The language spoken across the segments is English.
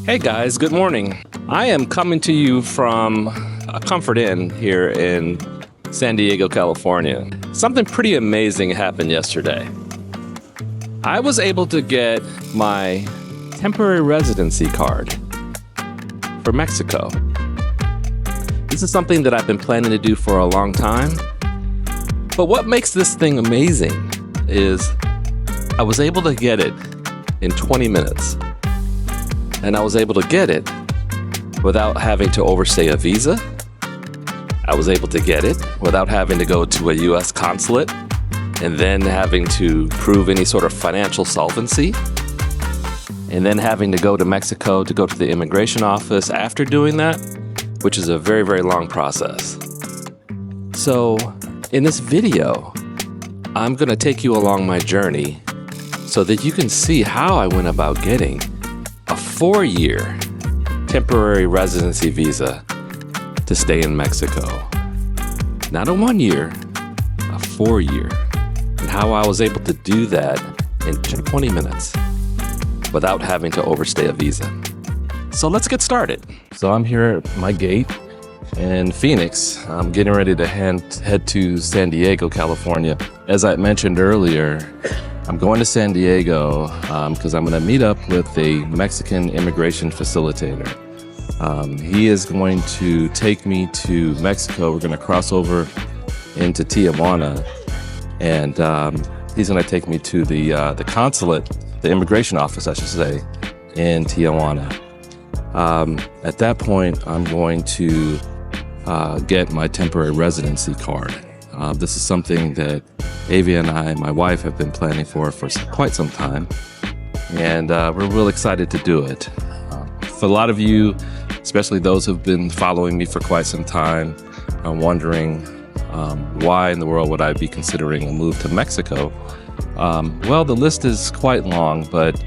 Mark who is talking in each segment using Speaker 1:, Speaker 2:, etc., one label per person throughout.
Speaker 1: Hey guys, good morning. I am coming to you from a Comfort Inn here in San Diego, California. Something pretty amazing happened yesterday. I was able to get my temporary residency card for Mexico. This is something that I've been planning to do for a long time. But what makes this thing amazing is I was able to get it in 20 minutes. And I was able to get it without having to overstay a visa. I was able to get it without having to go to a US consulate and then having to prove any sort of financial solvency. And then having to go to Mexico to go to the immigration office after doing that, which is a very, very long process. So in this video, I'm gonna take you along my journey so that you can see how I went about getting a 4-year temporary residency visa to stay in Mexico. Not a 1 year, a 4-year. And how I was able to do that in 20 minutes without having to overstay a visa. So let's get started. So I'm here at my gate in Phoenix. I'm getting ready to head to San Diego, California. As I mentioned earlier, I'm going to San Diego because I'm going to meet up with a Mexican immigration facilitator. He is going to take me to Mexico. We're going to cross over into Tijuana, and he's going to take me to the consulate, the immigration office, I should say, in Tijuana. At that point, I'm going to get my temporary residency card. This is something that Avi and I, my wife, have been planning for quite some time, and we're real excited to do it. For a lot of you, especially those who've been following me for quite some time, are wondering why in the world would I be considering a move to Mexico? Well, the list is quite long, but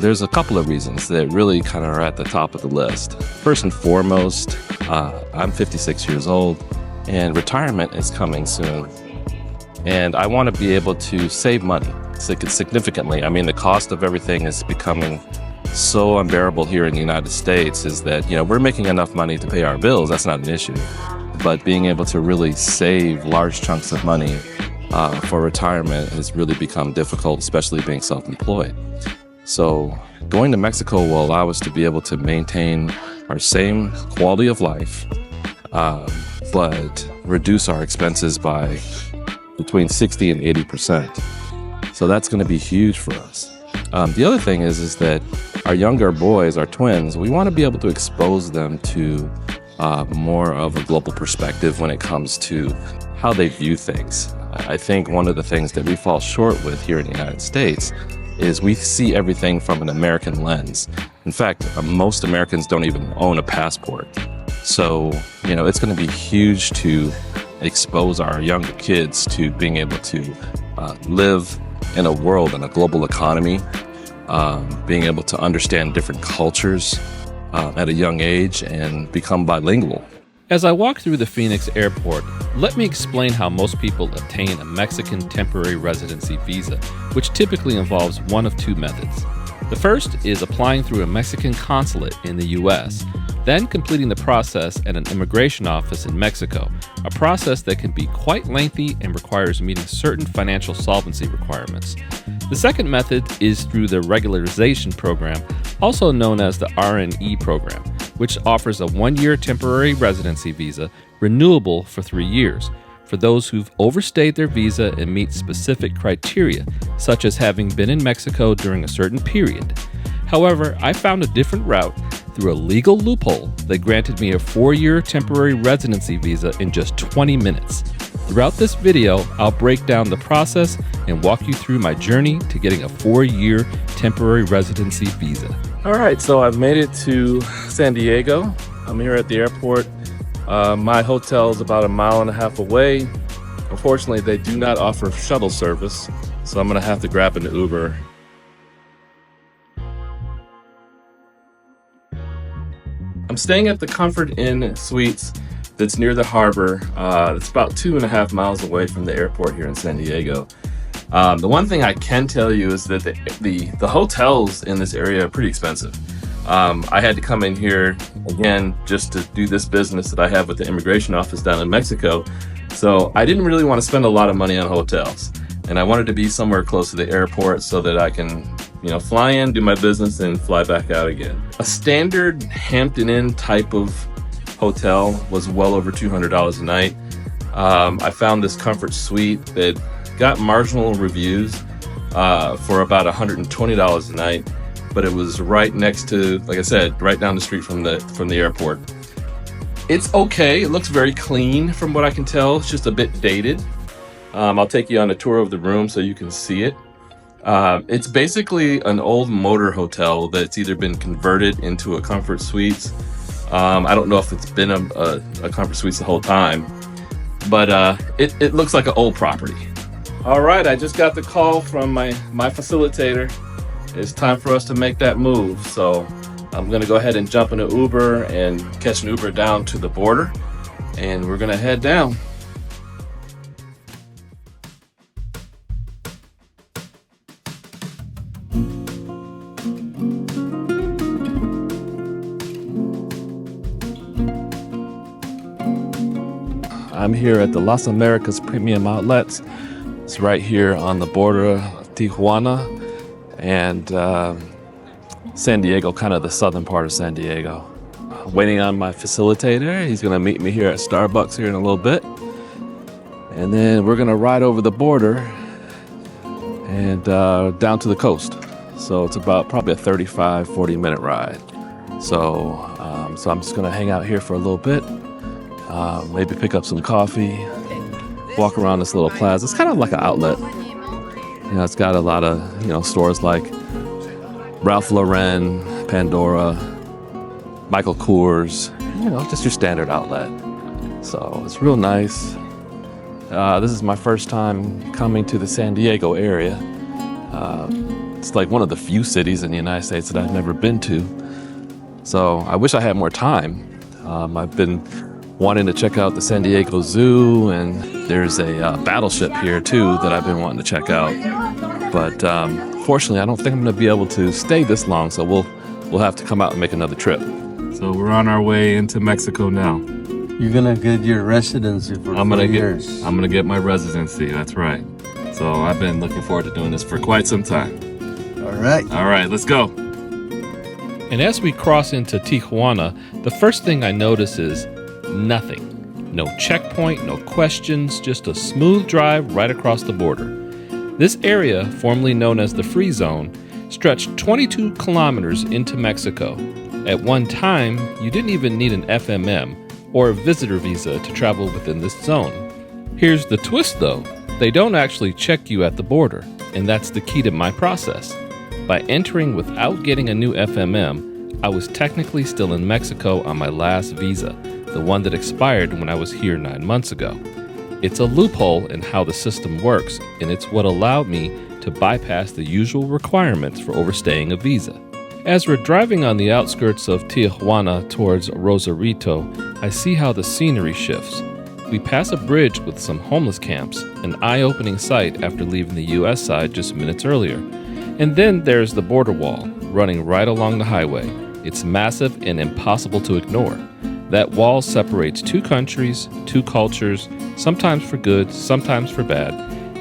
Speaker 1: there's a couple of reasons that really kind of are at the top of the list. First and foremost, I'm 56 years old, and retirement is coming soon. And I want to be able to save money significantly. I mean, the cost of everything is becoming so unbearable here in the United States is that, we're making enough money to pay our bills. That's not an issue. But being able to really save large chunks of money for retirement has really become difficult, especially being self-employed. So going to Mexico will allow us to be able to maintain our same quality of life, but reduce our expenses by between 60 and 80%. So that's going to be huge for us. The other thing is that our younger boys, our twins, we want to be able to expose them to more of a global perspective when it comes to how they view things. I think one of the things that we fall short with here in the United States is we see everything from an American lens. In fact, most Americans don't even own a passport. So, it's going to be huge to expose our younger kids to being able to live in a world, in a global economy, being able to understand different cultures at a young age and become bilingual.
Speaker 2: As I walk through the Phoenix airport, let me explain how most people obtain a Mexican temporary residency visa, which typically involves one of two methods. The first is applying through a Mexican consulate in the US, then completing the process at an immigration office in Mexico, a process that can be quite lengthy and requires meeting certain financial solvency requirements. The second method is through the regularization program, also known as the RNE program, which offers a 1-year temporary residency visa renewable for 3 years for those who've overstayed their visa and meet specific criteria, such as having been in Mexico during a certain period. However, I found a different route through a legal loophole that granted me a 4-year temporary residency visa in just 20 minutes. Throughout this video, I'll break down the process and walk you through my journey to getting a 4-year temporary residency visa.
Speaker 1: All right, so I've made it to San Diego. I'm here at the airport. My hotel is about 1.5 miles away. Unfortunately, they do not offer shuttle service, so I'm gonna have to grab an Uber. I'm staying at the Comfort Inn Suites that's near the harbor. It's about 2.5 miles away from the airport here in San Diego. The one thing I can tell you is that the hotels in this area are pretty expensive. I had to come in here again just to do this business that I have with the immigration office down in Mexico. So I didn't really want to spend a lot of money on hotels, and I wanted to be somewhere close to the airport so that I can, fly in, do my business, and fly back out again. A standard Hampton Inn type of hotel was well over $200 a night. I found this comfort suite that got marginal reviews for about $120 a night, but it was right next to, like I said, right down the street from the airport. It's okay. It looks very clean from what I can tell. It's just a bit dated. I'll take you on a tour of the room so you can see it. It's basically an old motor hotel that's either been converted into a comfort suites. I don't know if it's been a comfort suites the whole time, but it looks like an old property. All right, I just got the call from my facilitator. It's time for us to make that move. So I'm gonna go ahead and jump in an Uber and catch an Uber down to the border, and we're gonna head down. I'm here at the Las Americas Premium Outlets. It's right here on the border of Tijuana and San Diego, kind of the southern part of San Diego. Waiting on my facilitator. He's gonna meet me here at Starbucks here in a little bit. And then we're gonna ride over the border and down to the coast. So it's about probably a 40 minute ride. So I'm just gonna hang out here for a little bit. Maybe pick up some coffee, walk around this little plaza. It's kind of like an outlet. It's got a lot of, stores like Ralph Lauren, Pandora, Michael Kors, just your standard outlet. So it's real nice. This is my first time coming to the San Diego area. It's like one of the few cities in the United States that I've never been to. So I wish I had more time. I've been wanting to check out the San Diego Zoo, and there's a battleship here too that I've been wanting to check out. But fortunately, I don't think I'm going to be able to stay this long, so we'll have to come out and make another trip. So we're on our way into Mexico now.
Speaker 3: You're gonna get your residency for 4 years.
Speaker 1: I'm gonna get my residency. That's right. So I've been looking forward to doing this for quite some time.
Speaker 3: All right,
Speaker 1: let's go.
Speaker 2: And as we cross into Tijuana, the first thing I notice is nothing. No checkpoint, no questions, just a smooth drive right across the border. This area, formerly known as the Free Zone, stretched 22 kilometers into Mexico. At one time, you didn't even need an FMM or a visitor visa to travel within this zone. Here's the twist though, they don't actually check you at the border, and that's the key to my process. By entering without getting a new FMM, I was technically still in Mexico on my last visa, the one that expired when I was here 9 months ago. It's a loophole in how the system works, and it's what allowed me to bypass the usual requirements for overstaying a visa. As we're driving on the outskirts of Tijuana towards Rosarito, I see how the scenery shifts. We pass a bridge with some homeless camps, an eye-opening sight after leaving the US side just minutes earlier. And then there's the border wall, running right along the highway. It's massive and impossible to ignore. That wall separates two countries, two cultures, sometimes for good, sometimes for bad.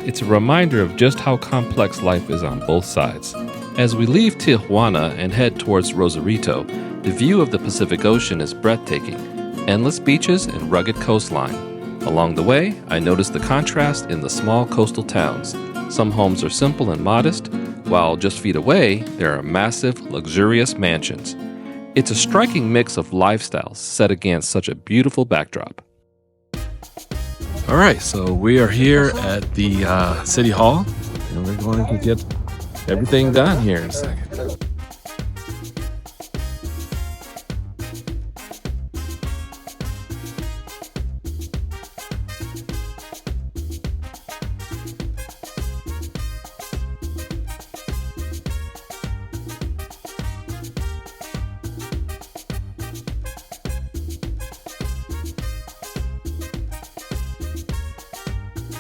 Speaker 2: It's a reminder of just how complex life is on both sides. As we leave Tijuana and head towards Rosarito, the view of the Pacific Ocean is breathtaking. Endless beaches and rugged coastline. Along the way, I noticed the contrast in the small coastal towns. Some homes are simple and modest, while just feet away, there are massive, luxurious mansions. It's a striking mix of lifestyles set against such a beautiful backdrop. All right, so we are here at the City Hall, and we're going to get everything done here in a second.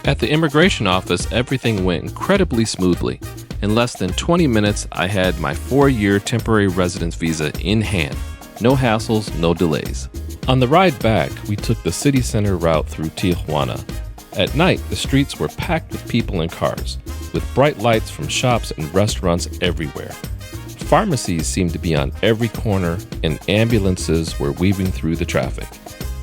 Speaker 2: At the immigration office, everything went incredibly smoothly. In less than 20 minutes, I had my 4-year temporary residence visa in hand. No hassles, no delays. On the ride back, we took the city center route through Tijuana. At night, the streets were packed with people and cars, with bright lights from shops and restaurants everywhere. Pharmacies seemed to be on every corner, and ambulances were weaving through the traffic.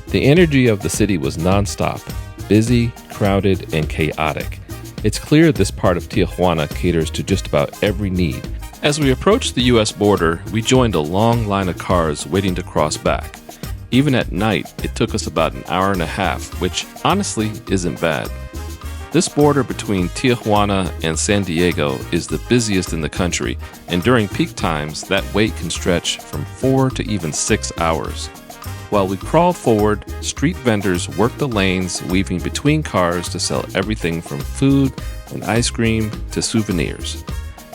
Speaker 2: The energy of the city was nonstop, busy, crowded, and chaotic. It's clear this part of Tijuana caters to just about every need. As we approached the U.S. border, we joined a long line of cars waiting to cross back. Even at night, it took us about an hour and a half, which honestly isn't bad. This border between Tijuana and San Diego is the busiest in the country, and during peak times, that wait can stretch from 4 to even 6 hours. While we crawled forward, street vendors worked the lanes, weaving between cars to sell everything from food and ice cream to souvenirs.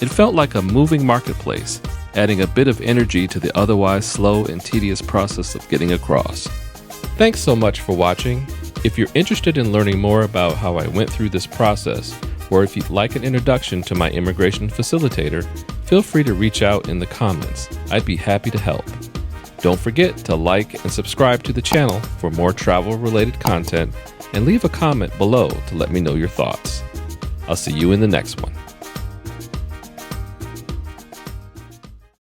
Speaker 2: It felt like a moving marketplace, adding a bit of energy to the otherwise slow and tedious process of getting across. Thanks so much for watching. If you're interested in learning more about how I went through this process, or if you'd like an introduction to my immigration facilitator, feel free to reach out in the comments. I'd be happy to help. Don't forget to like and subscribe to the channel for more travel-related content, and leave a comment below to let me know your thoughts. I'll see you in the next one.